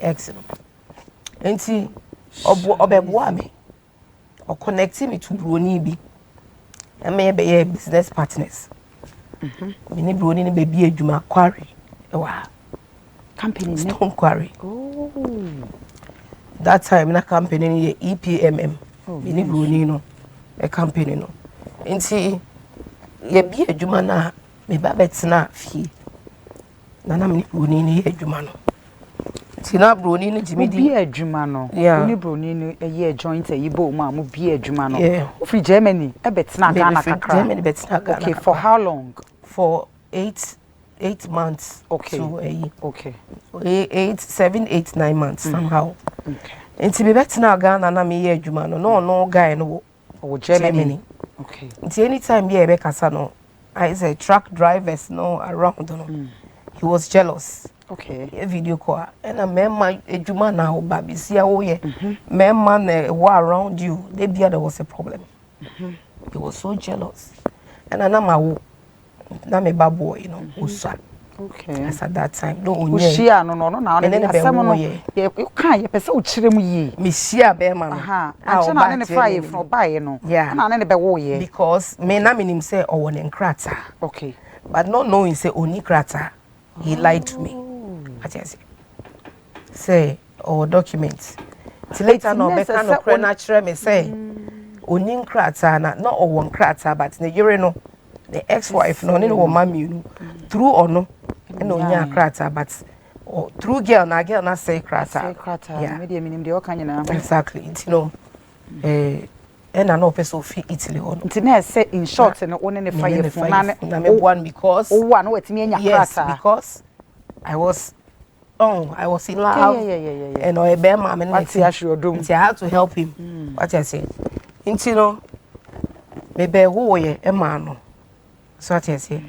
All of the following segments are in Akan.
ex no enti obeboa me or connect me to broni bi and maybe business partners me ni broni ni baby adwuma quarry wa company stone quarry. Oh, that time na company ni EPMM me ni broni no a company no enti ye bi adwuma na me ba betena fie na me ni broni ni adwuma no tina broni ni jimi di bi adwuma no oni broni ni ye joint ayibo ma mo bi adwuma no ofri Germany e betena Ghana kakra Germany betena Ghana. Okay, for how long? For 8 months. Okay. To okay. 7, 8, 9 months somehow. Okay. Nti be betena Ghana na me ye adwuma no guy no Germany. Okay. Nti anytime ye be kasa no I say truck drivers no around no. He was jealous. Okay. A video call and a memma adwuma na wo ba bisia wo ye. Memma na wo around you. There was a problem. He was so jealous. And na wo na me ba boy usa. Okay. As at that time no onye. Ushia no na asem no ye kan ye pese o kire mu yi. Me shia be ma no. Aha. Anche na ne fa ye from buy no. Na ne be wo ye. Because me na minim say owo ne nkrata. Okay. But not knowing say oni krata. He lied to me. I say documents. Till later no be kan no natural me say oni nkrata na no owo nkrata but ne yere no the ex-wife no ne wo mami no through or no and onya krata but through girl na say krata. Yeah. Me minim de o kan nyina. Exactly. You know and I know person fi Italy on. Nti na say in short no one ne fire phone na me one because one wetimi anya krata. Yes, because I was in love. Yeah. And I bear mama and I had to help him. What I say. Into no maybe who ye a man. So what I say.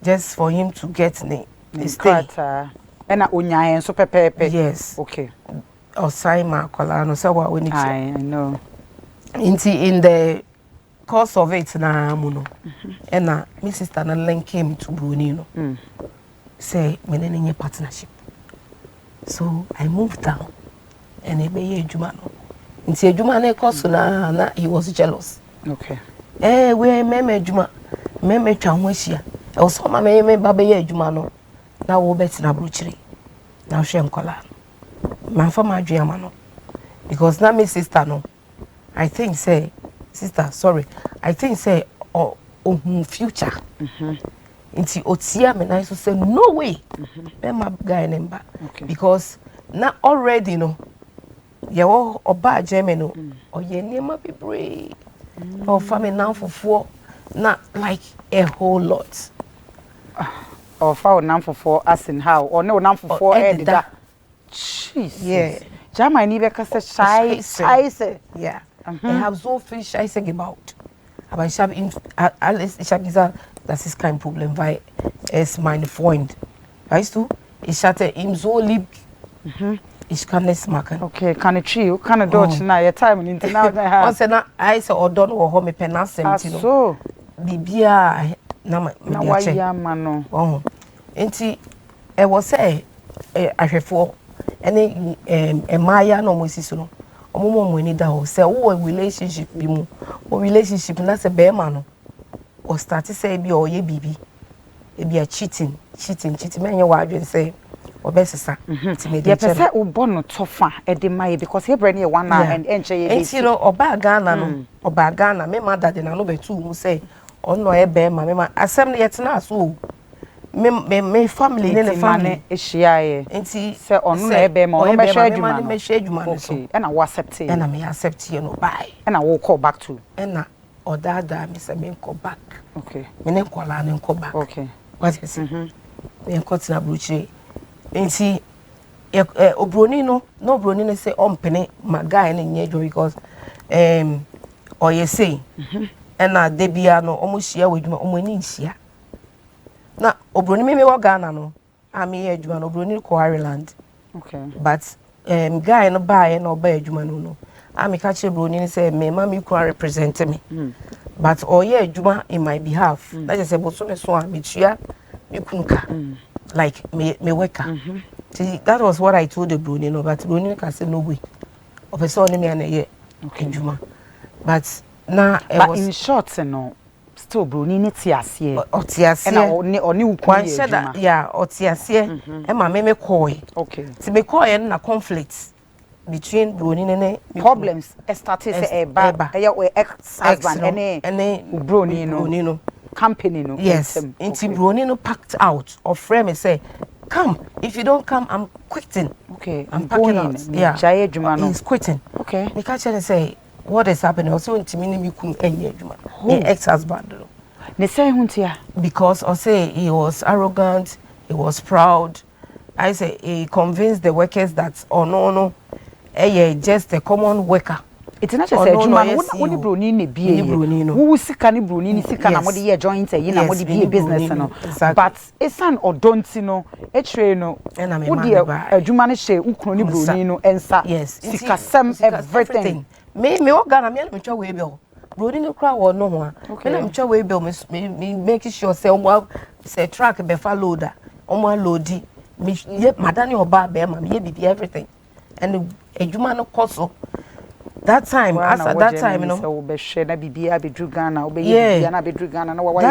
Just for him to get the stay. And unya so pepe. Yes. Okay. Or Simon Colano so what we need. I know. In the course of it na muno. And my sister na link him to Brunino. Say me nenye partnership. So I moved down and ebe adwuma no. Nti adwuma na course na he was jealous. Okay. We meme adwuma. Meme twa ho ahia. E so ma me ba be adwuma no. Na wo beti na brochiri. Na hwe nkola. Ma fa ma adwuma no. Because na me sister no. I think say future. Nti otia me na so say no way. Be my guy number. Because na already no. Ye wo oba Germany no. Oye niema bebre. For family now for na like a whole lot. Or for now for as in how or no now for edda. Jesus. Yeah. Jama ni be ka say shy. Yeah. I have so viel Scheiße gebaut. Aber ich habe gesagt, das ist kein Problem, weil er ist mein Freund. Weißt du? Ich hatte ihn so lieb. Ich kann es machen. Okay, kann ich chill, kann ich Deutsch na your time in now. Once na I say odon wo ho me penasem ti no. So bibia na wa ya ma no. Enti e wo say ahwefo ene emaya no mo sisi no. Omo mo ni da ho say wo relationship bi mu. O relationship na say be ma no. O start say bi o ye bibi. E bi a cheating menye wa adwen say obesisa ye pese ubo no tofa e de mai because he brand one and enche ye be you know oba Ghana me mother de na no betu mu say ono e be ma me ma asem ne yetena so me family ne family ehia ye enti se ono na e be ma ono me hwe adwuma so e na wo accept e na me accept you no bye e na wo call back to e na odada me say me call back okay me ne kola ne call back okay what is me continue bruchi enti obroni no obroni ne say ompene my guy ne nyejo because oye say na debia no omuhia wadwuma omani nhia na obroni me wo Ghana no ami adwuma no obroni ko Ireland okay but guy no buy no buy adwuma no ami ka che obroni ne say me ma me ko represent me but oye adwuma in my behalf that just say bo so me so a me tua me kunka like me worker See, that was what I told the Bruni, no, but Bruni can say no way. Of a son, me and a year. Okay, Juma. But now, but in short, no, still Bruni Tiasie. Otiasie. And or new one said that, yeah, Otiasie. And my meme koi. Okay. To be koi and a conflict between Bruni and problems. Started a bar, a ex-husband, and Bruni, no company, no. Yes, into Bruni no packed out or frame and say, come, if you don't come, I'm quitting. Okay, I'm packing out. Yeah, he's quitting. Okay. Me catch and say, what is happening? Also, into me couldn't end Juma. Ex-husband. Ne say huntia because I say he was arrogant, he was proud. I say he convinced the workers that no, just a common worker. It's not just a Juma. What Bruni ne be? Who sika ni Bruni ni sika na mo de joint e na mo de be business no. But esan odonti no, etwe no. Wo de Juma ne she ukro ni Bruni no ensa. Yes, sika sem everything. Me Ghana me na me twa we be. Bruni no kra wo no ho a. Me na me twa we be me make sure say omo say truck be fa loader. Omo loadi. Me madani oba be ma me bibi everything. And Juma no koso. That time, as at that time, you know. That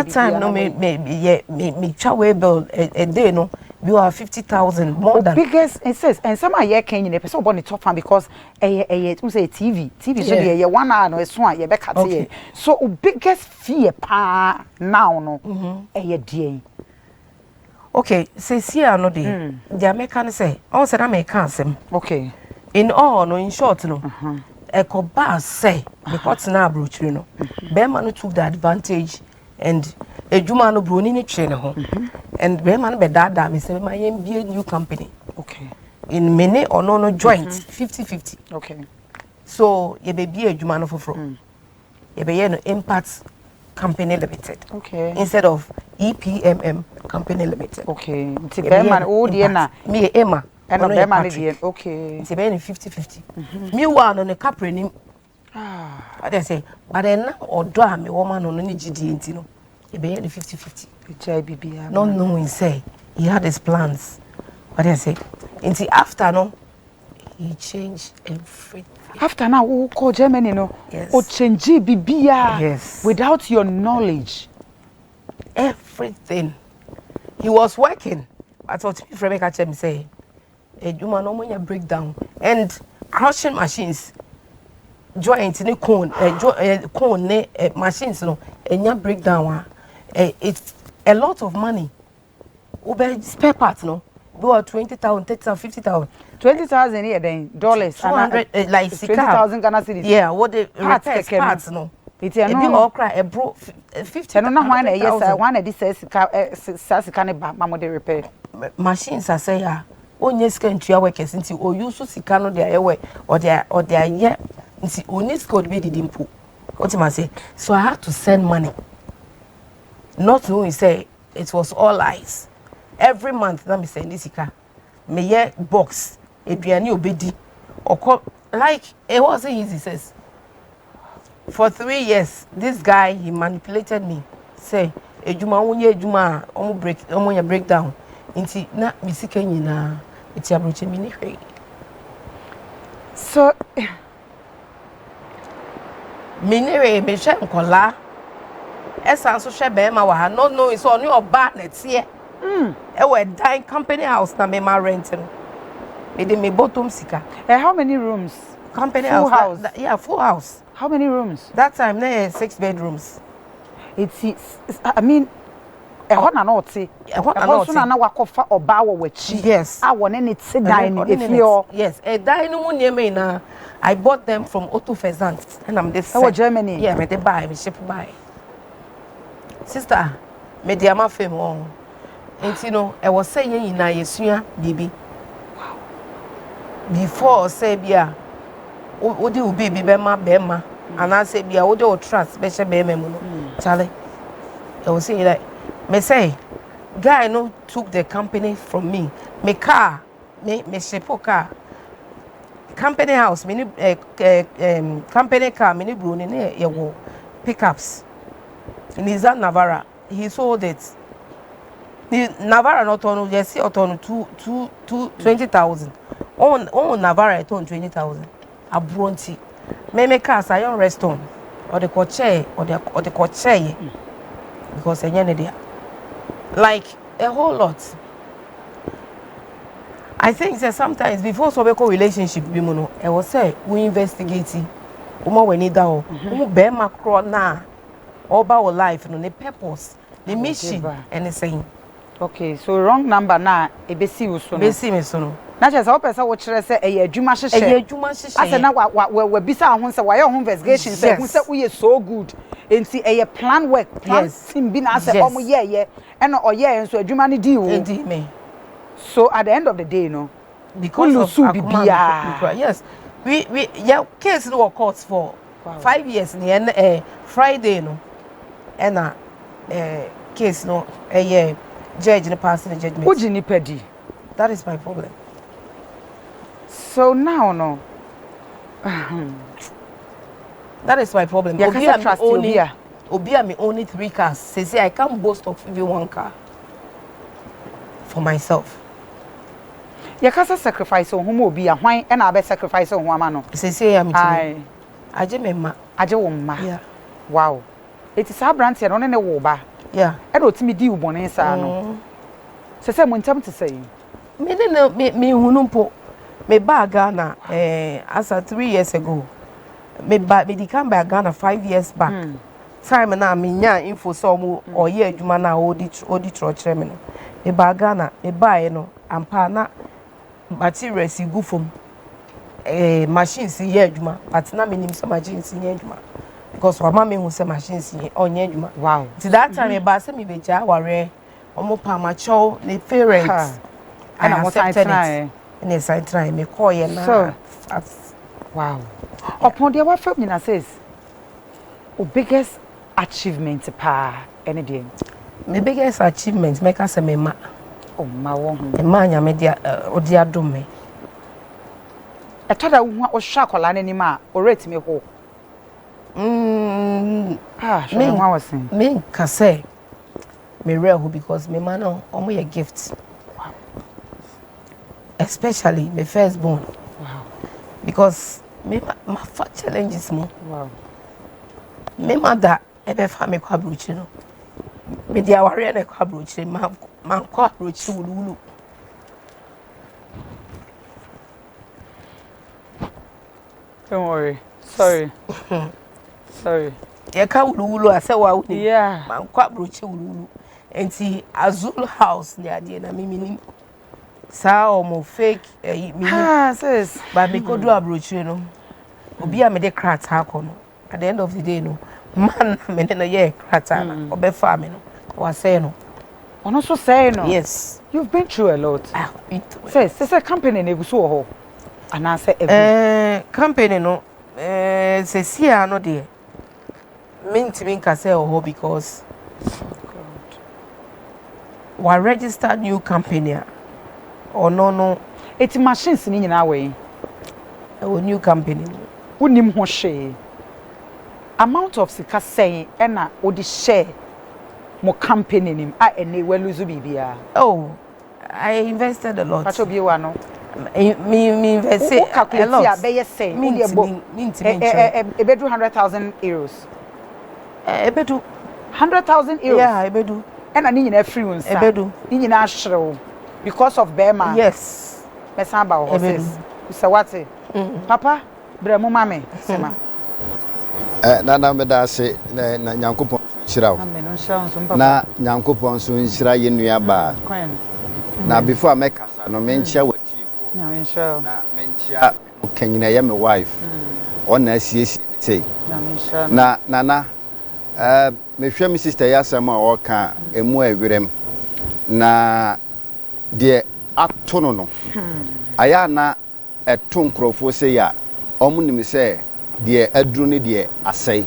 time, no, me chawe bill a day, no. You are 50,000 more than. Biggest, it says, and some are here can you person born the top fan because it was a TV so the 1 hour no it's one you back at so biggest fear pa now no a day. Okay, say see no day. The American say, oh, said I may cancel. Okay. In all, no, in short, no. Eko ba say because na brooch no Bema no took the advantage and Ejuma no Bruni ni train ho and Bema no be dada me say my be a new company. Okay. In many or no joint 50-50. Okay. So ye be Ejuma no foforo. Ye be no Impact Company Limited. Okay. Instead of EPMM Company Limited. Okay. Nti Bema o de na me Emma and no Bema de okay. It's about 50-50. Me one on the capre ni. What I say, but then or draw me woman on any GD intino. It be 50-50. Not knowing say he had his plans. What I say, until after no, he changed everything. After now, who call Germany no? Yes. O change bibia. Yes. Without your knowledge. Everything. He was working. I thought me friend catch him say. A Juma no money breakdown and crushing machines joint ni cone cone machines no enya breakdown it's a lot of money ube spare parts no go 20,000 30,000 50,000 20,000 here then dollars 200 like 20,000 Ghana cedis. Yeah, what the parts no it's a no all cry a bro 50 no one yes one this says can ba mamo de repair machines I say ya onye sika ntua workers nti o use sika no dey ewe or dey aye nti oni sika o be didi mpo what am I say so I had to send money not knowing say it was all lies every month na me send sika me ye box eduane obedi or like it wasn't easy says for 3 years this guy he manipulated me say ejuma wonye ejuma omo breakdown nti na me sika nyina it's a brooch mini. So Minere me share nkola esa so share be ma wa no it's on your bar net here e we dine company house na me ma rent no me dey me bottom sika. How many rooms? Company full house. Yeah, full house. How many rooms? That time there 6 bedrooms. It's I mean na no ti so na wakofa oba wo wachi yes awon ne ti dine if you yes a dine mu nieme na I bought them from Otto Fezant and I'm this Germany yeah me dey buy me ship buy sister me dey am afem on enti no e was say yen na yesua bibi before say bia o dey obi be ma and I say bia o dey o trust be she be mu no chale I was saying like me say guy no took the company from me me car me ship car company house me company car me bruni ne ye wo pickups in Nissan Navara he sold it the Navarra not on yes on 20,000 on Navarra on 20,000 a bronty me make cars I on restaurant or the coche or the coche because there like a whole lot. I think that sometimes before so relationship we mono I was say we investigating we need down we be macro na all about our life no the purpose the mission and the saying. Okay, so wrong number na ebesi wo so no. Besi me so no. Na che say wo pesa wo kire say eye adwuma hyehyɛ. Eye adwuma hyehyɛ. Ase na wa bisa ho say wa ye ho investigation say hu say we so good. Enti eye plan work, plan team bi na ase omo ye and oye enso adwuma ne di wo. Edi me. So at the end of the day no because of bibia. Yes. We yeah case no court for 5 years in the Friday no. And case no judge in the passing judgment. Ujini pedi. That is my problem. So now no. That is my problem. Obia me only 3 cars. Say I can't boast of even 1 car for myself. You can't sacrifice on whom Obia. Why and I be sacrifice on one man. Say I'm I ma. Yeah. Wow. It is our brand here on any woba. Yeah. I don't me deal one inside. No. So when time to say. Me hunumpo. Me ba Ghana as 3 years ago. Me come back Ghana 5 years back. Time na me nya info so mo oye adwuma na odi trochere me no. Me ba Ghana, me ba no ampa na materials go from machines ye adwuma, but na me nim so machines ye adwuma. Because wa mama hu say machines ye onye adwuma. Wow. Till that time me ba say me beja ware omo pa macho the parents. And I accepted it. And yes, I try me call you now. So, wow. Upon the what from you says, o biggest achievement pa any day. My biggest achievement make us a mema. Oh my one. A man ya media odia do me. I thought I was shock or any ma or rate me ho. Me was saying. Me can say me real because me man omo your gifts. Especially my firstborn. Wow. Because my challenges more. Wow. My mother ever found me kwabruchi no. Me dia warrior na kwabruchi man kwabruchi wulu. Don't worry. Sorry. Sorry. Ya ka wulu ase wa wuni. Yeah. Man kwabruchi wulu. Enti Azul house ni ade na mimi sa omo fake sis but me kodu abrochire no obi a me de crat ha kono at the end of the day no man me na ye crat na obefa me no wa say no ono so say no. Yes, you've been through a lot. Sis company na eguso ho ana say company no say sia no de me nka say ho because wa register new company or no it's machines ni nyina we a new company unim ho hwe amount of sika say na odi share mo company nim a ene we lose bibia. Oh, I invested a lot. Pacho bi wa no me invest a lot. Be say ebedu 100,000 euros. Ebedu 100,000 euros. Yeah, ebedu. Na ni nyina free won sa. Ebedu. Ni nyina hyerew because of Bema. Yes. Mesamba horses. So what? Papa, bremo mame. Sema. Nana me da se na Nyankopon hira wo. Amen. On papa. Na Nyankopon so hira ye nua ba. Na before make kasa no menchia watifo. Na menchia. Na menchia kanyina ye me wife. Ona asiesie say. Na menchia. Na nana me hwe me sister Yasam a oka emu awirem. Na de atono no aya na eto nkrofo se ya omunim se de aduru ne de asai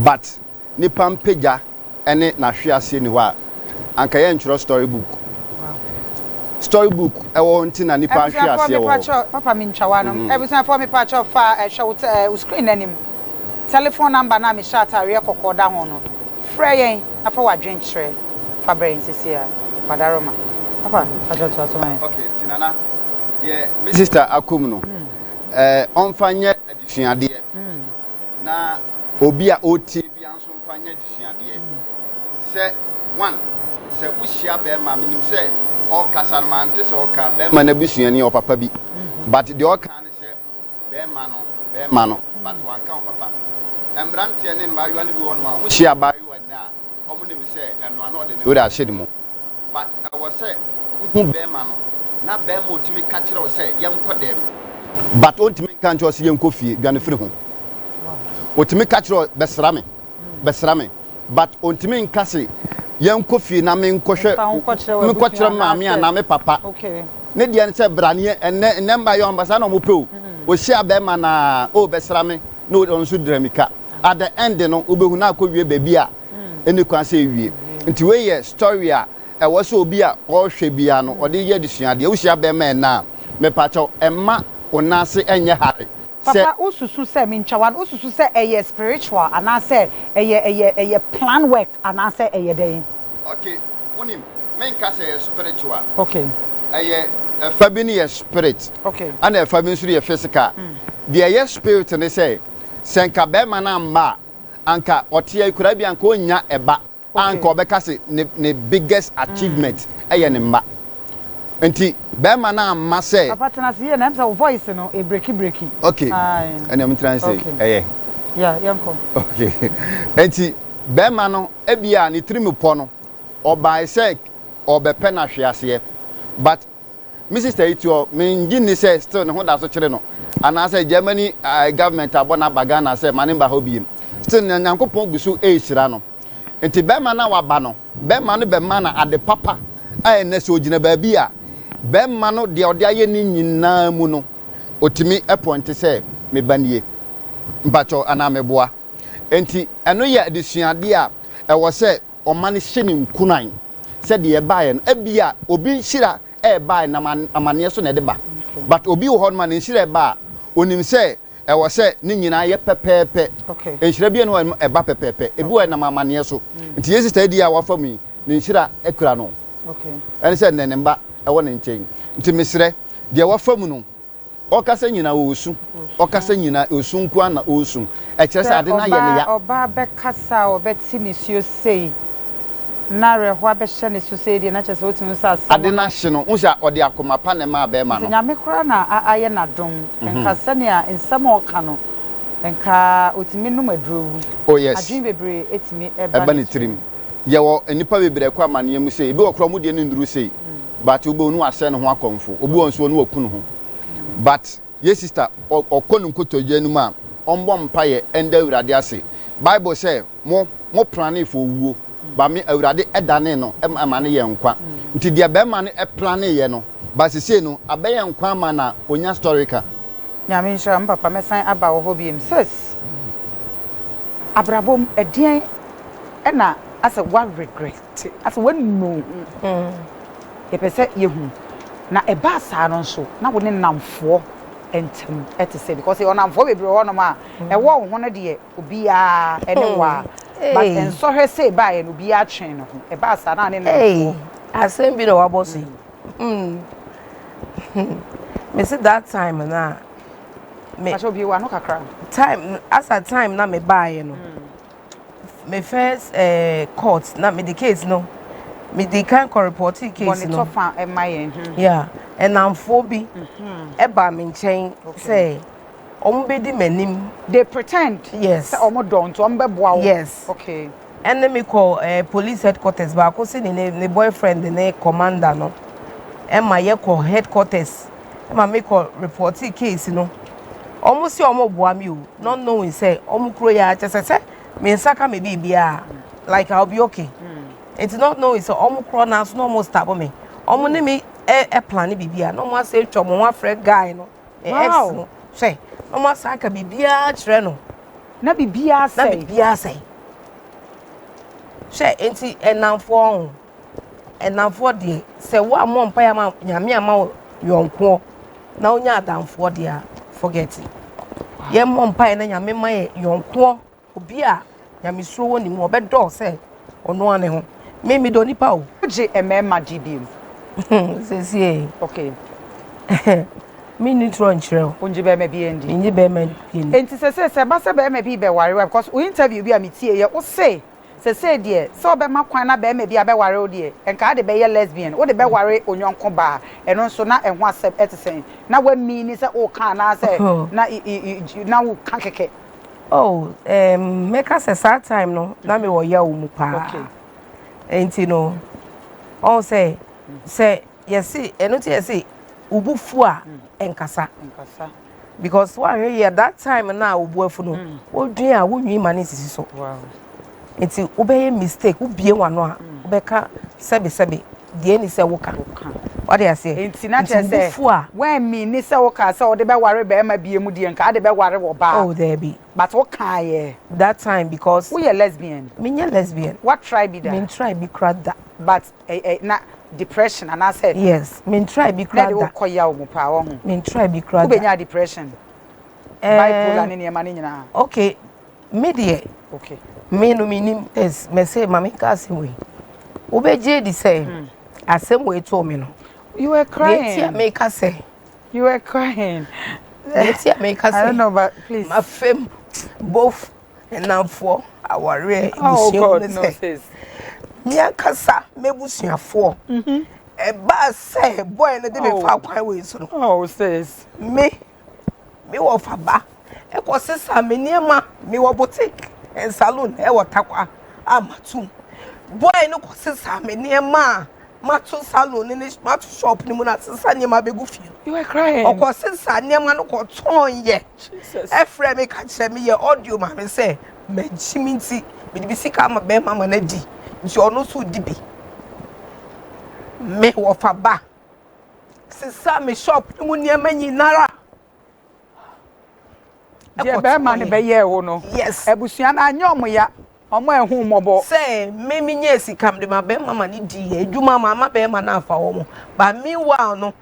but ni pampeja ene na hwe ase ni ho a anka ye ntro storybook ewo ntina ni pa hwe ase wo papa mi ntwawa no ebusan for me pa cho fa hwe screen anim telephone number na me shata re kokoda ho no frɛ yen afa wadwen kyerɛ fa brain sisi a Padaroma. Papa, I just was my. Okay, Tinana. Yeah, my sister Akumno. On fanya edition dear. Na Obia OT Bianson fanya edition dear. Say one. Say Ushia bear my minim say all Casalmantes or Cabem Manabusiani or Papa B. But the all can say bear mano, but one count Papa. And Brantian and by one man, Ushia by you and now. Omunim say and one ordinary would have said more. But I was say, who bear mano. Na be mo timi ka kire o say yem kodem but on timi kan cho say yem kofi dwane firi ho o timi ka kire besra me but on timi nka say yem kofi na me nkɔhwɛ ma me na me papa okay ne dia say brane enne mba yo mbasa na mo pe o hia be ma na o besra me no on so dramika at the end no obehu na akɔwie baby a eni kwan say wie nti we ye story a e wo so obi a o hwe bia no o de ye desuade wo hia be ma na me pacho emma onase enye hare papa ususu se me nchawan ususu se eye spiritual ana se eye plan work ana se eye den okay unim me nka se spiritual okay eye fabini ye spirit okay ana fabini suru ye physical the eye spirit ne say senka be ma na mma anka otie kura bia anka onya eba anka obeka se ne biggest achievement eye ne mma enti be ma na mma say papa tena se na msa voice no e breaki okay and I'm trying to say yeah yanko okay enti be ma no ebia ne trim po no obai say obepe na hwease but Mrs. Taito me ngini say still ne ho da so kire no ana say Germany government abona bagana say manimba hobiem still nyankopon gusu e hira no enti be ma na waba no be ma no be ma na ade papa ai na so gina ba bi a be ma no de ode aye ni nyina mu no otimi point say me banie mpacho ana meboa enti eno ye adesuade a e wo say o mane hye ni nkunan say de e baaye no ebia obi hira e baaye na amane so na de ba but obi wo hon man hira e ba onim say e wo say ni nyina ye pepepe okay enhira bi no e ba pepepe ebi wo na amane so nti yesi stadi a wafa mu ni nhira ekura no okay ene say nene mba e wo ne nchen nti mesre de wafa mu no okasa nyina osu okasa nyina osu nku ana osu e kire say ade na ye ne ya oba be kasa obeti ni sio sei na reho abehye ne so sei de na kire say otinu sa ade na hye no unsa ode akoma pa ne ma be ma no nyame kura na aye na dom enka sane a ensam oka no enka otimi num aduru oh yes adwin bebre etimi eba ne tirim ye wo enipa bebre kwa mane mu sei ebi okro mu de ne nduru sei but obo nu ase ne ho akomfo obi won so no wakunu ho but yes sister okonu nkotoje nu ma ombo mpaye enda awurade ase bible say mo plan for wuo ba me awurade edane no amane ye nkwa nti de be ma ne plan ye no ba sese no abaye nkwa ma na onya historical nyame nshira papa mesan aba wo hobiem sis abrabom edien ena as a one regret as when no ye pese yehu na eba sa no nso na wo ne namfo entem ete say because e onamfo bebre wo no ma e wo ho no de obi a ene wa but enso hwe say ba ye no obi a twen no ho eba sa na ne namfo asem bi no wa boss me see that time na me acho bi wa no kakra time as a time na me buy no me first court na me the case no me the kind of report case no yeah and I'm phobi eba me nchen say ombedi manim they pretend yes say omo don't ombeboa yes okay and let me call police headquarters ba ko say ne boyfriend ne commander no e ma ye call headquarters e ma make call report case no almost omo boa me o not knowing say omo kro ya say me nsaka me bibia like I'll be okay it's not knowing so omo kro na so no almost stop me omo ne me e plan bibia no mo say chomo one friend guy no ex no say omo saka bibia kire no na bibia say say enti enamfo de say wa mo mpa ya ma nyame ama yonko na onya adamfo de a forget ye mo mpa na nyame ma yonko obi a nyame suro woni mo obedo say ono ane ho Me do nipa o. Je emema GBM. Say. Okay. Me ni tron chire. Onje be me bi endi. Me be me. Enti se ba se be me bi be ware because we interview bi am tie ye o say de so be makwan na be me bi abeware o de enka de be ye lesbian o de be ware onyonko ba eno nso na ehwo asep etisen na wa mi ni se o kan na se na wo kan keke oh make us a sad time no na me wo ya wo mu pa okay enti no all say yes eno ti yes ubufu a enkasa because one here that time na ubuafu no wo dwen a wo nwi mane sisi so wow enti obeye mistake ubie wano a obeka sebe de ni se woka what dey say enti na che say when me ni se woka say o de be ware be ma bie mu de nka de be ware wo ba oh there be but what can ye that time because we are lesbian me nya lesbian what tribe be that me try be crada but na depression and I said yes me try be crada na de koya wo pa wo ho me try be crada ubenya depression bipolar ni ma ni nyina okay me de okay me no minim is me say mama kasi we obeje di say asem we to me no you were crying me make us say you were crying make us say I don't know but please my fame both and now for our rare oh God no says nya kasa mebusuafo e ba say boy no dey me fa kwan we so no oh says me wo fa ba e ko sesa me niema me wo boutique en salon e wo takwa amatu boy no ko sesa me niema matu salon ni matu shop ni mu na sesa niema begu fi you were crying o ko sesa niema no ko ton ye Jesus e frɛ me ka kyerɛ me ye audio ma me say me jiminti me di bisika ma be mama na di nti ono so di bi me wo fa ba sesa me shop ni mu niema nyinara ye be ma ne be ye wo no yes ebusua na anya omo ya omo ehun mobo say me nye sikam de ma be mama ni di eduma mama be ma na afa wo mo but meanwhile no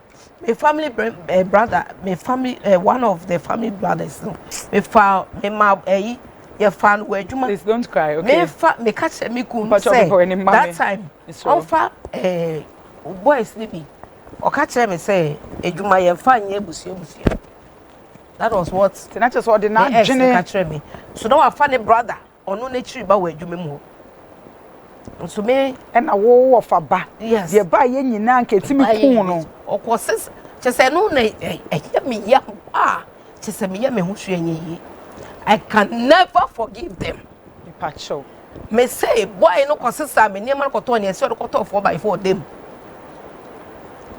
my family brother my family one of the family brothers no me fa me ma ye fa no eduma please don't cry okay me catch me ku say that time on fa boys ni bi o catch me say eduma ye fa nye busia that was what na just what the na dwene catch me so now I find a brother ono na chiri ba wa adwuma mu so me na wo fa ba yes de ba ye nyina nka timi kun no okosis chese no na me ya chese me ya me hu hwe yi I can never forgive them pacho me say boy no kosisa me niam ko to ne ese ko to 4x4 dem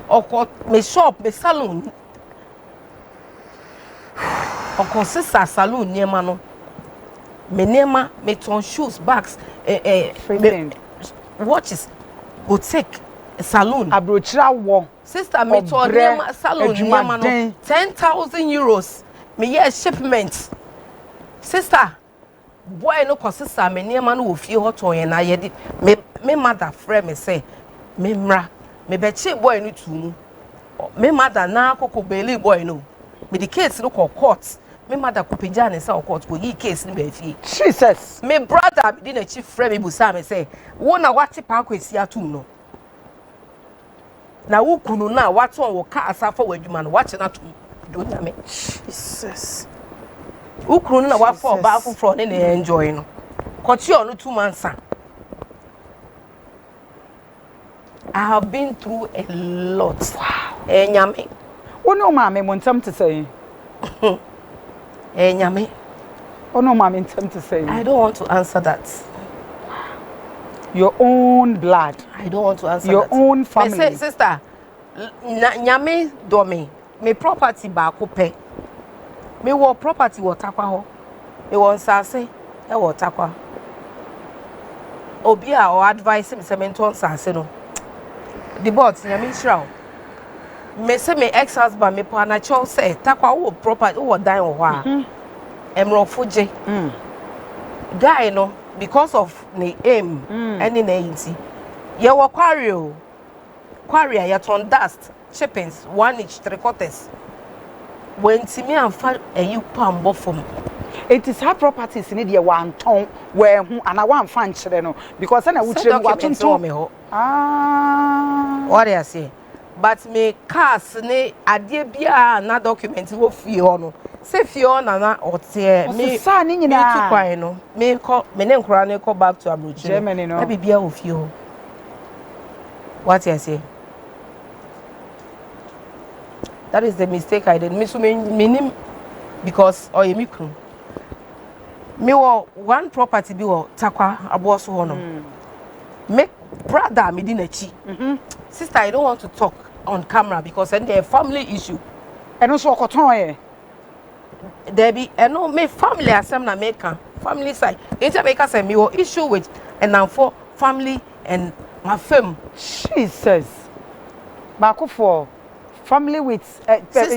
okọ me shop me salon okosisa salon niam no me niam me ton shoes bags watches boutique salon abrochira wo sister me ton niam salon niam no 10,000 euros me yeah shipment sister boy no kosisa me niam no wo fie hoto yen na ye me mother friend me say me mra me be che boy no tumu me mother na akoko beli boy no me the case no court me mother ko pejaa ne sa court ko yi case ni be fie Jesus me brother be na chief friend me busa me say wo na wate pa akwesi atum no na wo kunu na waton wo ka asafa wadwuma no wache na tum do nyame Jesus wo kunu na wafa oba afofro ne na enjoy no kochi onu 2 months. I have been through a lot. Wow. Nyame. Ono mama mo ntam to say. Nyame. Ono mama ntam to say. I don't want to answer that. Your own blood. I don't want to answer your that. Own family. Me say, sister, nyame do me property ba ko pe. Me wo property wo takwa ho. Me wo nsase e wo takwa. Obi a o advice me say me ton nsase no. The board nyame shiraw. Me say me ex-husband me pa na cho say takwa wo property wo dan wo ho a. Emrofoje. Guy no because of the aim any na yinti. Ye wo quarry o. Quarry ya ton dust chippings 1 inch 3/4. When Timi and fa you pambo from It is her properties in the one ton where and I want fan children because then I would say me ho. Ah, What I say? But me cars ne adie bia na document wo fie ho no. Se fie ho na ote me sa ni nyina. Me tu kwan no. Me ko me ne nkura ne ko back to Abrochi. Germany no. Na bibia wo fie ho. What I say? That is the mistake I did. Me so me because me kru. Me wo one property bi wo takwa aboso ho no. Me brother me di na chi. Sister, I don't want to talk on camera because then there family issue. And also okoton e. There be no me family asem na make family side. Enter make say me wo issue with and now for family and my fam. Jesus. Baako for family with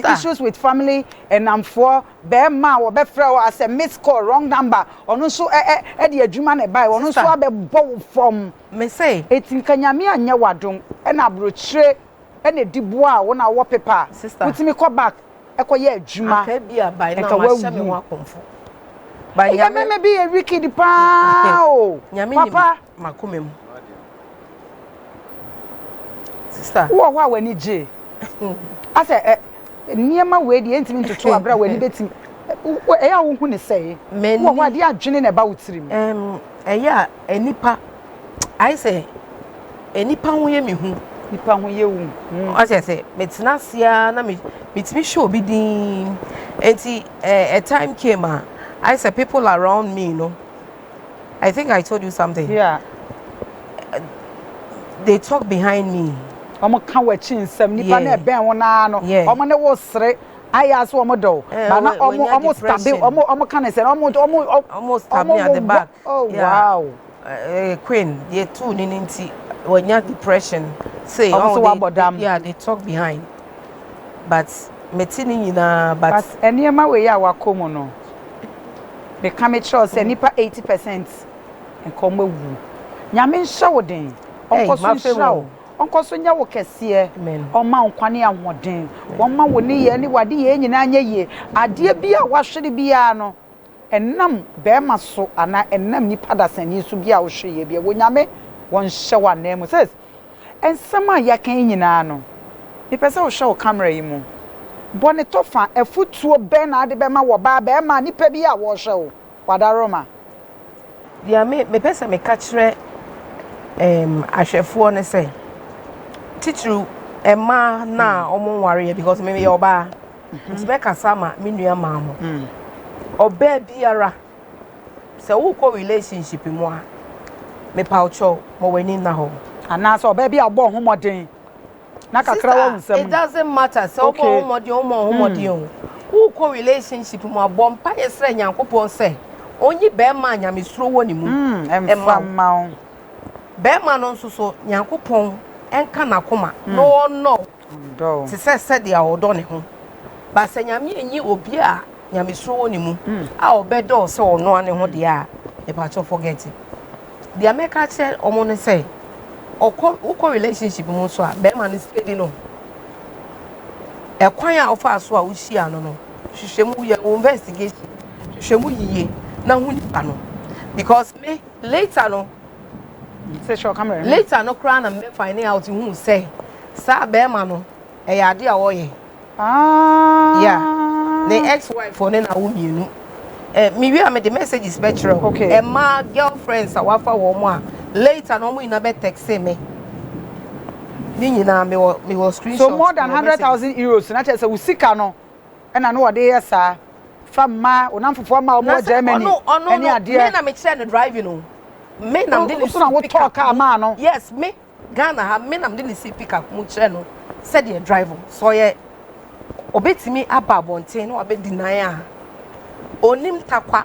issues with family and I'm for be ma wo be frɛ wo as a miss call wrong number ono so e de adwuma na buy ono so abɛbɔ from me say etin kanyame anya wadom e na brochire e na diboa wo na wo paper utimi call back e kɔ ye adwuma aka bia buy na ma hye me ho akomfo buy ya me be a wicked pa o papa makomem sister wo wa wani je ase niema we de entimi ntoto abra wani betim ya wo hu ne sei wo wa de adwene na ba wotirim eya enipa I say enipa ho ye me hu nipa ho ye wu I say metina sia na metimi show bi din enti a time came I say people around me, you know. I think I told you something. Yeah. They talk behind me. Omo kan wachi nsam nipa na ben wona no omo ne wo sere aya so omo do ba na omo stabe omo kan say omo stab me at the back. Oh yeah. Wow. Queen, they too ninti when you depression say yeah, they talk behind. But metini nyina but eniema we ya wakomo no. The camera say nipa 80% enkom wu. Nyame nhya wo den. Onkoso nhya wo. Onkoso nya wo kese oma nkwane ahoden woma wo ne ye ne wade ye nyina anya ye ade bia wahwere bia no enam be ma so ana enam nipa dasani so bia wo hwe ye bia wo nyame won hye wa na mu says ensama ya kan nyina no me pese wo hwe wo camera yi mu bone tofa efutuo be na ade be ma wo ba be ma nipa bia wo hwe wo wadaroma dia me pese me ka kire ahwefo ne say teacher Emma na omo ware because me oba nti kasama me nua ma mo oba biara se wo ko relationship mu a me paucho mo wani na ho ana so oba bia obo homoden na kakra wo nsam it doesn't matter so obo homoden wo ko relationship mu abom pa yesre nyankopon se onyi be ma nyamesuro woni mu emfa ma be ma no nso so nyankopon enka na koma no ti se dia odo ne ho ba se nyame enyi obi a nyame suro woni mu a obedo se ono ane ho dia e pa cho forget it dia make a che omo ne say okọ relationship mu so a be ma ne steady no e kwan a ofa so a wo hia no hwehwemu ye investigation hwehwemu yiye na hu nipa no because me later no say show camera later no cry na me find out who say sa be ma no e ya de a wo ye yeah the ex-wife for na wo mienu me wi am the messages betrayal okay ma girlfriends a wafa wo mo a later no mo ina be text me ni nyina me wo screenshot so more than 100,000 euros na che say usika no e na no wo de yesa fama onamfofo ma wo Germany any ade me na me share no driving no me na me dey so we talk ma no yes me Ghana ha me na me dey see pick up mu kire no said the driver so ye obetimi aba bonten no abe deny a onim takwa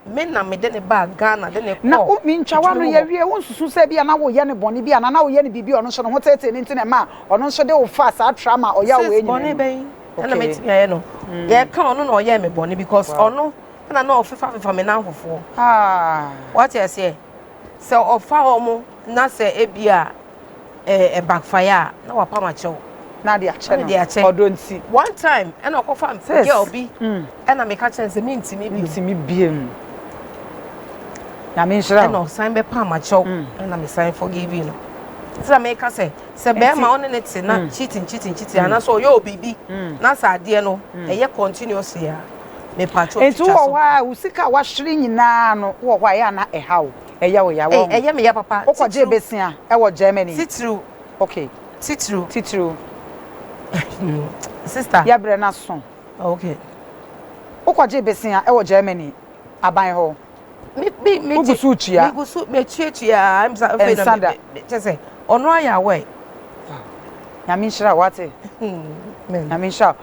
me na me de ne ba Ghana de ne ko na o mi ntwawa no ye wie won susu se bia na wo ye ne boni bia na wo ye ne bibi ono so no ho tete ne ntine ma ono so de wo fa sa trauma o ya wo enyi boni ben na me ti ye no ye ka ono na o ye me boni because ono na na ofifa me na afofo what you say so ofa omo na se ebia backfire na wa pama chew na de ache no odonti one time and I confirm girl be and I make a chance me ntimi biem na me nshira no sign be pa ma chow and I sign forgive you so I make her say be ma on it na cheating and so yo bibi na sa de no e ye continuous ya me pa chow etu wo wa usika wa hwere nyina no wo wa ya na ehaw eya wo ya wo eya me ya papa okoje besia e wo Germany titru okay titru sister ya bre na so okay okoje besia e wo Germany aban ho me gusuchia me gusu me chiachia I'm say ono aya we ya me nshira wate men ya me nshira